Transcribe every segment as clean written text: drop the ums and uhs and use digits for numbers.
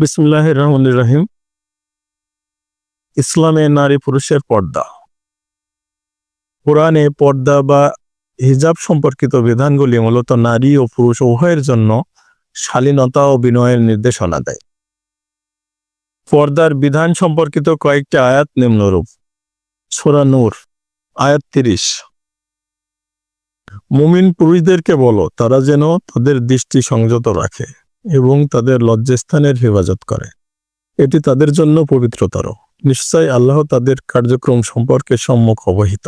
বিসমিল্লাহির রহমানির রহিম। ইসলামে নারী পুরুষের পর্দা। কোরআনে পর্দা বা হিজাব সম্পর্কিত বিধানগুলি মূলত নারী ও পুরুষ উভয়ের জন্য শালীনতা ও বিনয়ের নির্দেশনা দেয়। পর্দার বিধান সম্পর্কিত কয়েকটি আয়াত নিম্নরূপ: সূরা নূর আয়াত 30। মুমিন পুরুষদেরকে বলো, তারা যেন তাদের দৃষ্টি সংযত রাখে এবং তাদের লজ্জাস্থানের হেফাজত করে, এটি তাদের জন্য পবিত্রতর। নিশ্চয় আল্লাহ তাদের কার্যক্রম সম্পর্কে সম্যক অবহিত।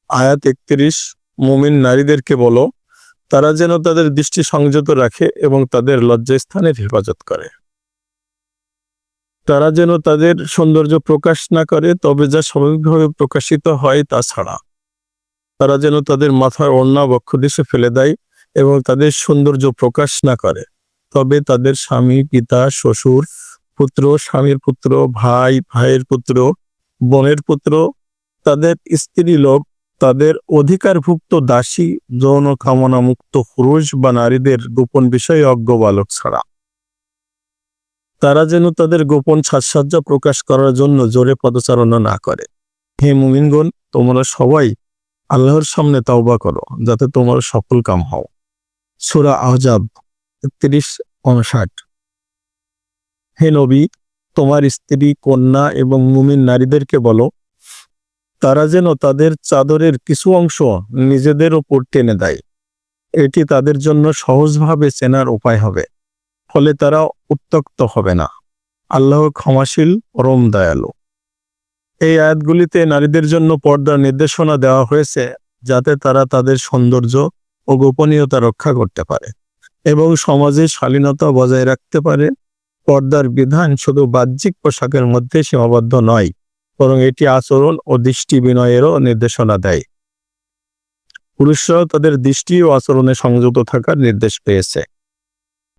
আয়াত 31। মুমিন নারীদেরকে বলো, তারা যেন তাদের দৃষ্টি সংযত রাখে এবং তাদের লজ্জাস্থানের হেফাজত করে। তারা যেন তাদের সৌন্দর্য প্রকাশ না করে, তবে যা স্বাভাবিকভাবে প্রকাশিত হয় তা ছাড়া। তারা যেন তাদের মাথার ওড়না বক্ষদেশে ফেলে দেয় এবং তাদের সৌন্দর্য প্রকাশ না করে, তবে তাদের স্বামী, পিতা, শ্বশুর, পুত্র, স্বামীর পুত্র, ভাই, ভাইয়ের পুত্র, বোনের পুত্র, তাদের স্ত্রী লোক, তাদের অধিকারভুক্ত দাসী, যৌন কামনা মুক্ত পুরুষ বা নারীদের গোপন বিষয়ে অজ্ঞ বালক ছাড়া। তারা যেন তাদের গোপন সাজসজ্জা প্রকাশ করার জন্য জোরে পদচারণা না করে। হে মুমিনগণ, তোমরা সবাই আল্লাহর সামনে তাওবা করো, যাতে তোমরা সফল কাম হও। সূরা আহজাব 31-59। হে নবী, তোমার স্ত্রী, কন্যা এবং মুমিন নারীদেরকে বলো, তারা যেন তাদের চাদরের কিছু অংশ নিজেদের ওপর টেনে দেয়। এটি তাদের জন্য সহজভাবে চেনার উপায় হবে, ফলে তারা উত্ত্যক্ত হবে না। আল্লাহ ক্ষমাশীল, পরম দয়ালু। এই আয়াতগুলিতে নারীদের জন্য পর্দার নির্দেশনা দেওয়া হয়েছে, যাতে তারা তাদের সৌন্দর্য ও গোপনীয়তা রক্ষা করতে পারে এবং সমাজে শালীনতা বজায় রাখতে পারে। পর্দার বিধান শুধু বাহ্যিক পোশাকের মধ্যে সীমাবদ্ধ নয়, বরং এটি আচরণ ও দৃষ্টি বিনয়েরও নির্দেশনা দেয়। পুরুষরাও তাদের দৃষ্টি ও আচরণে সংযত থাকার নির্দেশ পেয়েছে।